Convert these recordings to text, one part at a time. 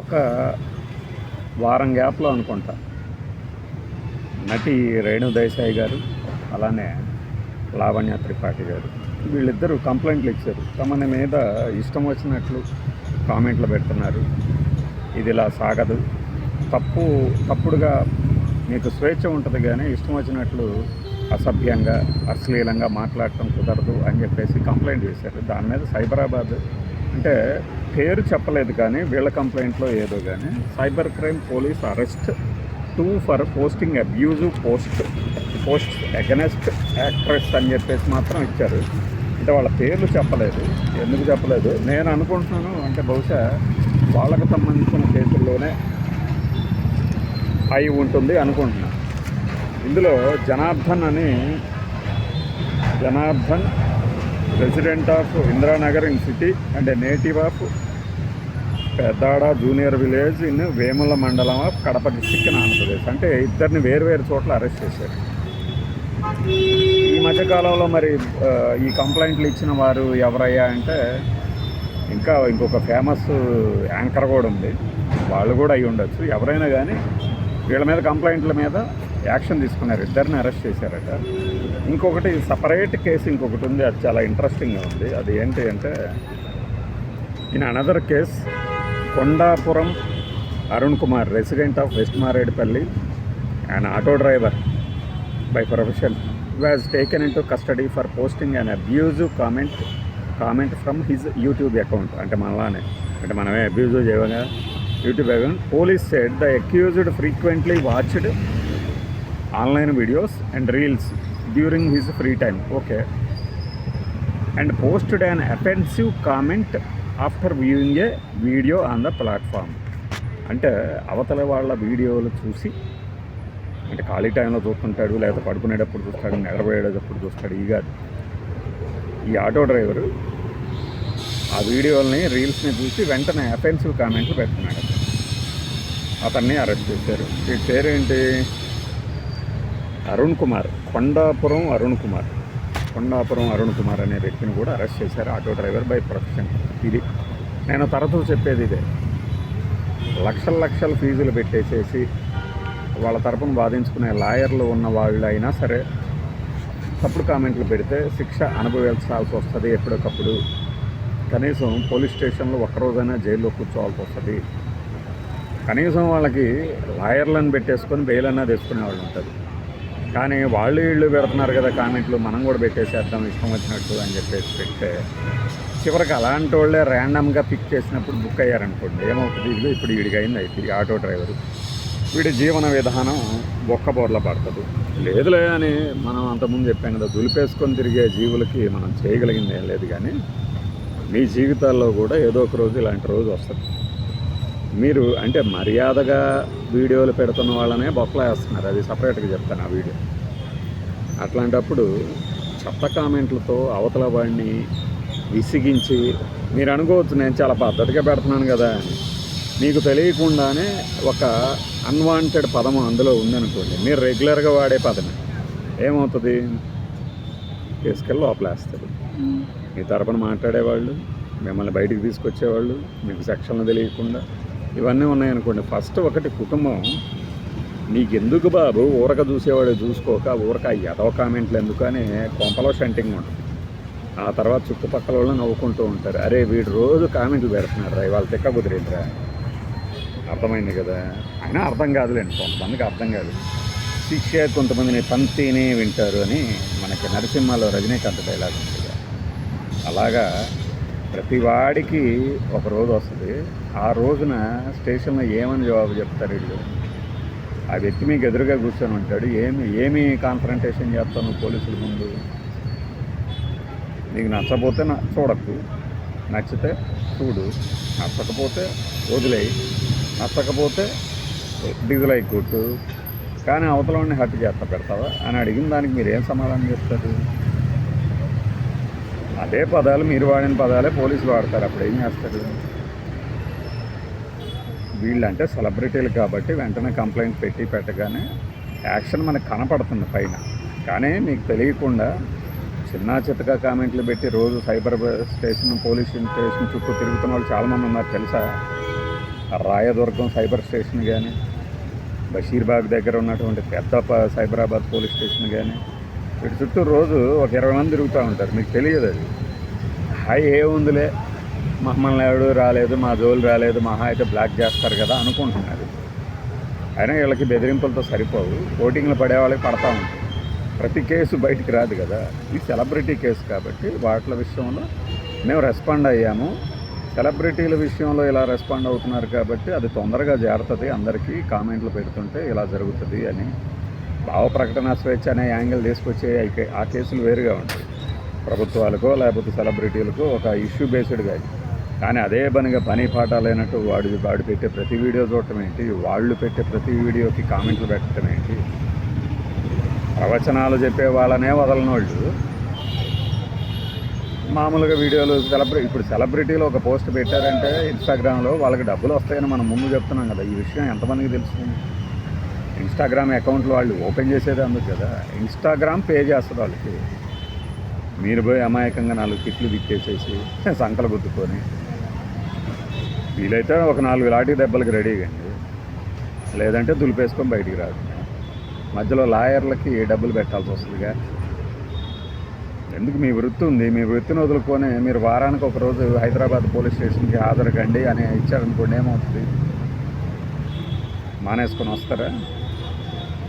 ఒక వారం గ్యాప్లో అనుకుంటా నటి రేణు దేశాయ్ గారు అలానే లావణ్య త్రిపాఠి గారు వీళ్ళిద్దరూ కంప్లైంట్లు ఇచ్చారు. తమని మీద ఇష్టం వచ్చినట్లు కామెంట్లు పెడుతున్నారు. ఇది ఇలా సాగదు, తప్పుడుగా మీకు స్వేచ్ఛ ఉంటుంది కానీ ఇష్టం వచ్చినట్లు అసభ్యంగా అశ్లీలంగా మాట్లాడటం కుదరదు అని చెప్పేసి కంప్లైంట్ చేశారు. దాని మీద సైబరాబాద్ అంటే పేరు చెప్పలేదు కానీ వీళ్ళ కంప్లైంట్లో ఏదో కానీ cyber crime police arrest 2 for posting abusive posts against actress అని చెప్పేసి మాత్రం ఇచ్చారు. అంటే వాళ్ళ పేర్లు చెప్పలేదు. ఎందుకు చెప్పలేదు నేను అనుకుంటున్నాను అంటే బహుశా వాళ్ళకు సంబంధించిన కేసుల్లోనే అయి ఉంటుంది అనుకుంటున్నాను. ఇందులో Janardhan resident of Indiranagar in city and native of Peddada junior village in Vemula మండలం of Kadapa district in Andhra Pradesh. అంటే ఇద్దరిని వేరు చోట్ల అరెస్ట్ చేశారు. ఈ మధ్యకాలంలో మరి ఈ కంప్లైంట్లు ఇచ్చిన వారు ఎవరయ్యా అంటే ఇంకొక ఫేమస్ యాంకర్ కూడా ఉంది. వాళ్ళు కూడా అయి ఉండొచ్చు. ఎవరైనా కానీ వీళ్ళ మీద కంప్లైంట్ల మీద యాక్షన్ తీసుకున్నారు. ఇద్దరిని అరెస్ట్ చేశారట. ఇంకొకటి సపరేట్ కేసు ఇంకొకటి ఉంది. అది చాలా ఇంట్రెస్టింగ్గా ఉంది. అది ఏంటి అంటే in another case Kondapuram Arun Kumar resident of West Marredpally and auto driver by profession was taken into custody for posting and abusive comment from his YouTube account. అంటే మనమే అబ్యూజివ్ చేయగా YouTube account. Police said the accused frequently watched online videos and reels during his free time and posted an offensive comment after viewing a video on the platform. అంటే అవతల వాళ్ళ వీడియోలు చూసి అంటే ఖాళీ టైంలో చూస్తుంటాడు, లేదా పడుకునేటప్పుడు చూస్తాడు, నిద్రపోయేటప్పుడు చూస్తాడు. ఈ ఆటో డ్రైవరు ఆ వీడియోలని రీల్స్ని చూసి వెంటనే అఫెన్సివ్ కామెంట్లు పెడుతున్నాడు. అతన్ని అరెస్ట్ చేశారు. ఈ పేరేంటి? అరుణ్ కుమార్, కొండాపురం అరుణ్ కుమార్ అనే వ్యక్తిని కూడా అరెస్ట్ చేశారు. Auto driver by profession. ఇది నేను తరచూ చెప్పేది ఇదే. లక్షల ఫీజులు పెట్టేసేసి వాళ్ళ తరపున వాదించుకునే లాయర్లు ఉన్న వాళ్ళు అయినా సరే తప్పుడు కామెంట్లు పెడితే శిక్ష అనుభవించాల్సి వస్తుంది. ఎప్పటికప్పుడు కనీసం పోలీస్ స్టేషన్లో ఒక్కరోజైనా జైల్లో కూర్చోవాల్సి వస్తుంది. కనీసం వాళ్ళకి లాయర్లను పెట్టేసుకొని బెయిల్ అన్నా తెచ్చుకునే వాళ్ళు ఉంటుంది. కానీ వీళ్ళు పెడుతున్నారు కదా కామెంట్లు, మనం కూడా పెట్టేసేద్దాం ఇష్టం వచ్చినట్టు అని చెప్పేసి పెడితే చివరికి అలాంటి వాళ్ళే ర్యాండమ్గా పిక్ చేసినప్పుడు బుక్ అయ్యారనుకోండి, ఏమవుతుంది? ఇదిగో ఇప్పుడు వీడికైంది అయితే ఈ ఆటో డ్రైవరు వీడి జీవన విధానం బొక్కబోర్ల పడుతుంది. లేదులే అని మనం అంతకుముందు చెప్పాం కదా, దులిపేసుకొని తిరిగే జీవులకి మనం చేయగలిగింది ఏం లేదు. కానీ మీ జీవితాల్లో కూడా ఏదో ఒక రోజు ఇలాంటి రోజు వస్తుంది. మీరు అంటే మర్యాదగా వీడియోలు పెడుతున్న వాళ్ళనే బొక్కలా వేస్తున్నారు. అది సపరేట్గా చెప్తాను ఆ వీడియో. అట్లాంటప్పుడు చెత్త కామెంట్లతో అవతల వాడిని విసిగించి మీరు అనుకోవచ్చు నేను చాలా పద్ధతిగా పెడుతున్నాను కదా అని. మీకు తెలియకుండానే ఒక అన్వాంటెడ్ పదము అందులో ఉందనుకోండి, మీరు రెగ్యులర్గా వాడే పదమే ఏమవుతుంది? తీసుకెళ్ళి లోపలేస్తారు. మీ తరపున మాట్లాడేవాళ్ళు, మిమ్మల్ని బయటికి తీసుకొచ్చేవాళ్ళు, మీకు సెక్షన్లు తెలియకుండా ఇవన్నీ ఉన్నాయనుకోండి. ఫస్ట్ ఒకటి కుటుంబం నీకెందుకు బాబు ఊరక చూసేవాడు చూసుకోక ఊరక ఎదవ కామెంట్లు ఎందుకు అని కొంపలో షంటింగ్ ఉంటుంది. ఆ తర్వాత చుట్టుపక్కల వాళ్ళు నవ్వుకుంటూ ఉంటారు, అరే వీడు రోజు కామెంట్లు పెడుతున్నారు రా, వాళ్ళు తిక్క కుదిరేంద్రా. అర్థమైంది కదా? అయినా అర్థం కాదులేండి, కొంతమందికి అర్థం కాదు. శిక్ష కొంతమందిని పంతిని వింటారు అని మనకి నరసింహలో రజనీకాంత్ డైలాగ్ ఉంటుంది. అలాగా ప్రతి వాడికి ఒక రోజు వస్తుంది. ఆ రోజున స్టేషన్లో ఏమని జవాబు చెప్తారు వీళ్ళు? ఆ వ్యక్తి మీకు ఎదురుగా కూర్చొని ఉంటాడు. ఏమి కాన్ఫరంటేషన్ చేస్తాను పోలీసుల ముందు? నీకు నచ్చకపోతే చూడకు, నచ్చితే చూడు, నచ్చకపోతే వదిలేయి, నచ్చకపోతే డిజలైక్ కొట్టు. కానీ అవతలని హత్య చేస్తా పెడతావా అని అడిగిన దానికి మీరు ఏం సమాధానం చెప్తారు? అదే పదాలు మీరు వాడిన పదాలే పోలీసులు వాడతారు. అప్పుడు ఏం చేస్తారు? వీళ్ళంటే సెలబ్రిటీలు కాబట్టి వెంటనే కంప్లైంట్ పెట్టగానే యాక్షన్ మనకు కనపడుతుంది పైన. కానీ మీకు తెలియకుండా చిన్న చిత్తగా కామెంట్లు పెట్టి రోజు సైబర్ స్టేషన్ పోలీస్ స్టేషన్ చుట్టూ తిరుగుతున్న వాళ్ళు చాలామంది ఉన్నారు తెలుసా. రాయదుర్గం సైబర్ స్టేషన్ కానీ, బషీర్బాగ్ దగ్గర ఉన్నటువంటి పెద్ద సైబరాబాద్ పోలీస్ స్టేషన్ కానీ, ఇటు చుట్టూ రోజు ఒక 20 మంది తిరుగుతూ ఉంటారు. మీకు తెలియదు అది. హాయ్ ఏముందిలే, మమ్మల్ని ఎవడు రాలేదు, మా జోలు రాలేదు, మహా అయితే బ్లాక్ చేస్తారు కదా అనుకుంటున్నారు. అయినా వీళ్ళకి బెదిరింపులతో సరిపోవు. ఓటింగ్లు పడే వాళ్ళకి పడతా ఉంటాయి. ప్రతి కేసు బయటికి రాదు కదా. ఇది సెలబ్రిటీ కేసు కాబట్టి వాటి విషయంలో మేము రెస్పాండ్ అయ్యాము. సెలబ్రిటీల విషయంలో ఇలా రెస్పాండ్ అవుతున్నారు కాబట్టి అది తొందరగా చేరుతుంది. అందరికీ కామెంట్లు పెడుతుంటే ఇలా జరుగుతుంది అని భావ ప్రకటన స్వేచ్ఛ అనే యాంగిల్ తీసుకొచ్చే ఆ కేసులు వేరుగా ఉంటాయి. ప్రభుత్వాలకో లేకపోతే సెలబ్రిటీలకో ఒక ఇష్యూ బేస్డ్గా. కానీ అదే పని పాట లేనట్టు వాడు పెట్టే ప్రతి వీడియో చూడటం ఏంటి, వాళ్ళు పెట్టే ప్రతి వీడియోకి కామెంట్లు పెట్టడం ఏంటి, ప్రవచనాలు చెప్పే వాళ్ళనే వదలని వాళ్ళు మామూలుగా వీడియోలు ఇప్పుడు సెలబ్రిటీలు ఒక పోస్ట్ పెట్టారంటే ఇన్స్టాగ్రామ్లో వాళ్ళకి డబ్బులు వస్తాయని మనం ముందు చెప్తున్నాం కదా. ఈ విషయం ఎంతమందికి తెలుస్తుంది? ఇన్స్టాగ్రామ్ అకౌంట్లు వాళ్ళు ఓపెన్ చేసేది అందుకు కదా. ఇన్స్టాగ్రామ్ పే చేస్తుంది వాళ్ళకి. మీరు పోయి అమాయకంగా 4 తిట్లు దిక్కేసేసి సంకలు గుద్దుకొని వీలైతే ఒక 4 లాఠీ దెబ్బలకి రెడీగా అండి, లేదంటే దులిపేసుకొని బయటికి రాదు. మధ్యలో లాయర్లకి డబ్బులు పెట్టాల్సి వస్తుందిగా. ఎందుకు? మీ వృత్తి ఉంది, మీ వృత్తిని వదులుకొని మీరు వారానికి ఒకరోజు హైదరాబాద్ పోలీస్ స్టేషన్కి హాజరు కండి అని ఇచ్చారనుకోండి, ఏమవుతుంది? మానేసుకొని వస్తారా?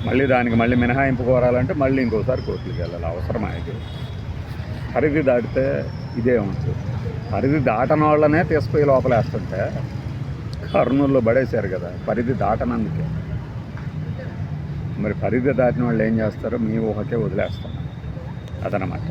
మళ్ళీ దానికి మినహాయింపు కోరాలంటే మళ్ళీ ఇంకోసారి కోర్టుకి వెళ్ళాలి. అవసరమా? ఇది పరిధి దాటితే ఇదే ఉంటుంది. పరిధి దాటని వాళ్ళనే తీసుకుపోయి లోపలేస్తుంటే కర్నూలులో పడేశారు కదా, పరిధి దాటనందుకే. మరి పరిధి దాటిన వాళ్ళు ఏం చేస్తారో మీ ఊహకే వదిలేస్తాం. అదనమాట.